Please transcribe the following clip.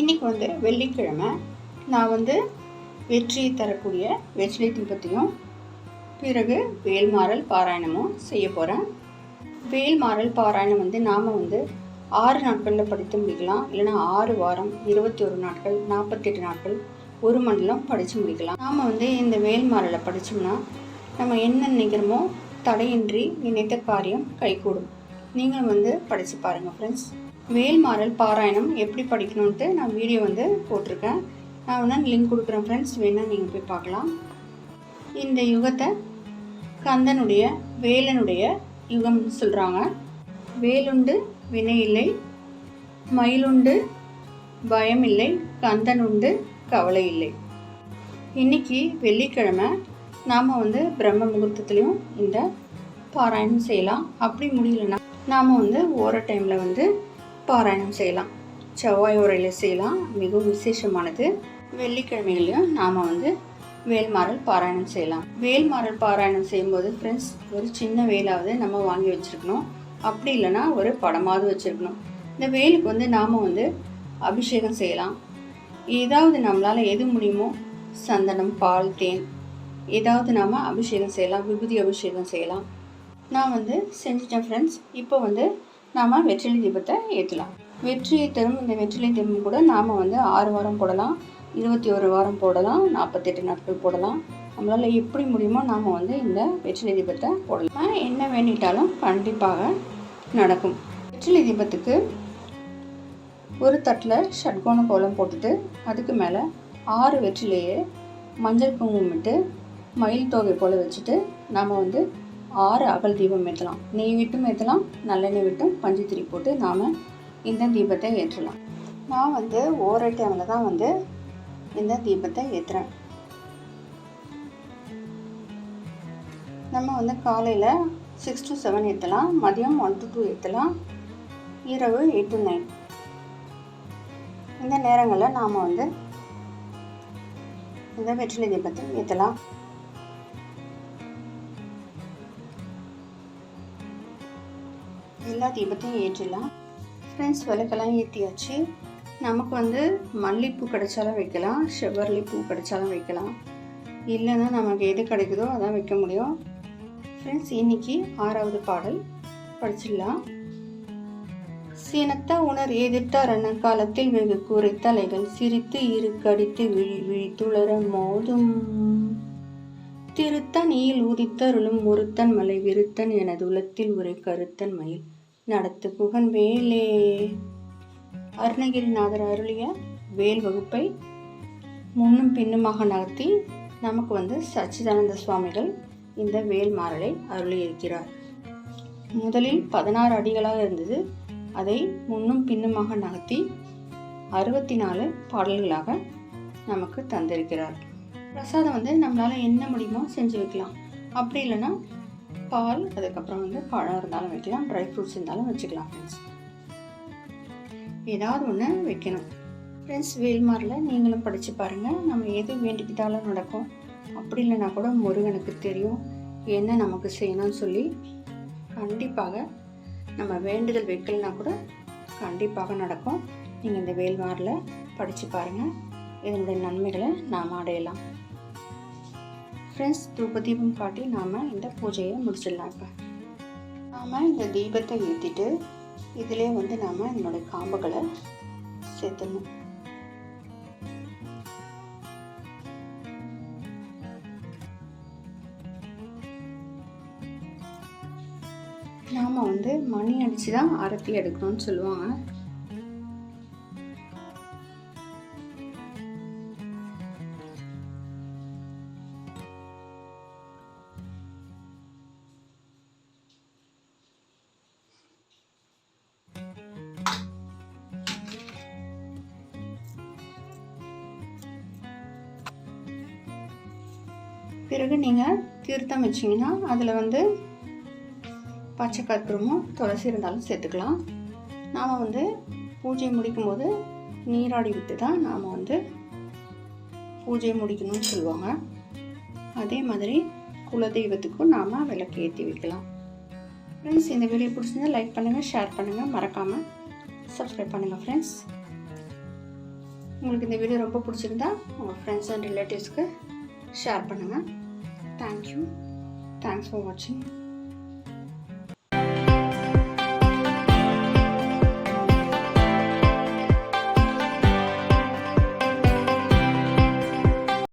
இன்றைக்கி வந்து வெள்ளிக்கிழமை. நான் வந்து வெற்றியை தரக்கூடிய வெற்றிலை தீபத்தையும் பிறகு வேல்மாறல் பாராயணமும் செய்ய போகிறேன். வேல்மாறல் பாராயணம் வந்து நாம் வந்து 6 நாட்களில் படித்து முடிக்கலாம், இல்லைனா 6 வாரம் 21 நாட்கள் 48 நாட்கள் ஒரு மண்டலம் படித்து முடிக்கலாம். நாம் வந்து இந்த வேல்மாறலை படித்தோம்னா நம்ம என்ன நினைக்கிறோமோ தடையின்றி நினைத்த காரியம் கைகூடும். நீங்களும் வந்து படித்து பாருங்கள் ஃப்ரெண்ட்ஸ். வேல்மாறல் பாராயணம் எப்படி படிக்கணுன்ட்டு நான் வீடியோ வந்து போட்டிருக்கேன். நான் வேணால் லிங்க் கொடுக்குறேன் ஃப்ரெண்ட்ஸ், வேணால் நீங்கள் போய் பார்க்கலாம். இந்த யுகத்தை கந்தனுடைய வேலனுடைய யுகம்னு சொல்கிறாங்க. வேலுண்டு வினை இல்லை, மயிலுண்டு பயம் இல்லை, கந்தனுண்டு கவலை இல்லை. இன்றைக்கி வெள்ளிக்கிழமை நாம் வந்து பிரம்ம முகூர்த்தத்துலேயும் இந்த பாராயணம் செய்யலாம். அப்படி முடியலன்னா நாம் வந்து ஓர டைமில் வந்து பாராயணம் செய்யலாம். செவ்வாய் உரையில் செய்யலாம், மிகவும் விசேஷமானது. வெள்ளிக்கிழமைகளையும் நாம் வந்து வேல்மாறல் பாராயணம் செய்யலாம். வேல்மாறல் பாராயணம் செய்யும்போது ஃப்ரெண்ட்ஸ் ஒரு சின்ன வேலாவது நம்ம வாங்கி வச்சுருக்கணும். அப்படி இல்லைன்னா ஒரு படமாவது வச்சுருக்கணும். இந்த வேலுக்கு வந்து நாம் வந்து அபிஷேகம் செய்யலாம். ஏதாவது நம்மளால் எது முடியுமோ சந்தனம், பால், தேன் ஏதாவது நாம் அபிஷேகம் செய்யலாம். விபூதி அபிஷேகம் செய்யலாம். நான் வந்து செஞ்சுட்டேன் ஃப்ரெண்ட்ஸ். இப்போ வந்து நாம் வெற்றிலை தீபத்தை ஏற்றலாம். வெற்றியை தரும் இந்த வெற்றிலை தீபம் கூட நாம் வந்து 6 வாரம் போடலாம், 21 வாரம் போடலாம், 48 நாட்கள் போடலாம். நம்மளால் எப்படி முடியுமோ நாம் வந்து இந்த வெற்றிலை தீபத்தை போடலாம். என்ன வேண்டிட்டாலும் கண்டிப்பாக நடக்கும். வெற்றிலை தீபத்துக்கு ஒரு தட்டில் ஷட்கோண கோலம் போட்டுட்டு அதுக்கு மேலே 6 வெற்றிலையே மஞ்சள் குங்குமம் விட்டு மயில் தொகை போல் வச்சுட்டு நாம் வந்து 6 அகல் தீபம் ஏற்றலாம். நெய் விட்டும் ஏற்றலாம், நல்லெண்ணெய் விட்டும் பஞ்சுத்திரி போட்டு நாம் இந்த தீபத்தை ஏற்றலாம். நான் வந்து ஓர டைமில் தான் வந்து இந்த தீபத்தை ஏற்றுறேன். நம்ம வந்து காலையில் 6 to 7 ஏற்றலாம், மதியம் 1 to 2 ஏற்றலாம், இரவு 8 to 9 இந்த நேரங்களில் நாம் வந்து இந்த வெற்றிலை தீபத்தை ஏற்றலாம். எல்லா தீபத்தையும் ஏற்றிடலாம் ஃப்ரெண்ட்ஸ். விளக்கெல்லாம் ஏற்றியாச்சு. நமக்கு வந்து மல்லிகைப்பூ கிடைச்சாலும் வைக்கலாம், செவ்வரளி பூ கிடைச்சாலும் வைக்கலாம், இல்லைன்னா நமக்கு எது கிடைக்குதோ அதான் வைக்க முடியும் ஃப்ரெண்ட்ஸ். இன்றைக்கி 6வது பாடல் படிச்சிடலாம். சினத்த உணர் எதிர்த்தாரண காலத்தில் வெகு கூரை தலைகள் சிரித்து இரு கடித்து விழி விழி துளர மோதும் திருத்தனியில் உதித்தருளும் ஒருத்தன் மலை விருத்தன் எனது உலத்தில் உரை கருத்தன் மயில் நடத்து புகன் வேலே. அருணகிரிநாதர் அருளிய வேல் வகுப்பை முன்னும் பின்னுமாக நகர்த்தி நமக்கு வந்து சச்சிதானந்த சுவாமிகள் இந்த வேல்மாறலை அருளி இருக்கிறார். முதலில் 16 அடிகளாக இருந்தது. அதை முன்னும் பின்னுமாக நகர்த்தி 64 பாடல்களாக நமக்கு தந்திருக்கிறார். பிரசாதம் வந்து நம்மளால் என்ன முடியுமோ செஞ்சு வைக்கலாம். அப்படி இல்லைன்னா பால், அதுக்கப்புறம் வந்து பழம் இருந்தாலும் வைக்கலாம், ட்ரை ஃப்ரூட்ஸ் இருந்தாலும் வச்சுக்கலாம் ஃப்ரெண்ட்ஸ். ஏதாவது ஒன்று வைக்கணும் ஃப்ரெண்ட்ஸ். வேல்மாறலை நீங்களும் படித்து பாருங்கள். நம்ம எது வேண்டிக்கிட்டாலும் நடக்கும். அப்படி இல்லைன்னா கூட முருகனுக்கு தெரியும் என்ன நமக்கு செய்யணும்னு சொல்லி. கண்டிப்பாக நம்ம வேண்டுதல் வைக்கலனா கூட கண்டிப்பாக நடக்கும். நீங்கள் இந்த வேல்மாறலை படித்து பாருங்கள். இதனுடைய நன்மைகளை நாம் அடையலாம் ஃப்ரெண்ட்ஸ். தூப தீபம் காட்டி நாம் இந்த பூஜையை முடிச்சிடலாம். இப்போ நாம் இந்த தீபத்தை ஏற்றிட்டு இதிலே வந்து நாம் என்னுடைய காம்புகளை சேர்த்துடணும். நாம் வந்து மணி அடித்து தான் ஆரத்தி எடுக்கணும்னு சொல்லுவாங்க. பிறகு நீங்கள் தீர்த்தம் வச்சிங்கன்னா அதில் வந்து பச்சை கற்பூரமும் துளசி இருந்தாலும் சேர்த்துக்கலாம். நாம் வந்து பூஜை முடிக்கும்போது நீராடி விட்டு தான் நாம் வந்து பூஜையை முடிக்கணும்னு சொல்லுவாங்க. அதே மாதிரி குலதெய்வத்துக்கும் நாம் விளக்கு ஏற்றி வைக்கலாம். ஃப்ரெண்ட்ஸ், இந்த வீடியோ பிடிச்சிருந்தா லைக் பண்ணுங்கள், ஷேர் பண்ணுங்கள், மறக்காமல் சப்ஸ்கிரைப் பண்ணுங்கள் ஃப்ரெண்ட்ஸ். உங்களுக்கு இந்த வீடியோ ரொம்ப பிடிச்சிருந்தா உங்கள் ஃப்ரெண்ட்ஸ் அண்ட் ரிலேட்டிவ்ஸ்க்கு ஷேர் பண்ணுங்கள். தேங்க்யூ. தேங்க்ஸ் ஃபார் வாட்சிங்.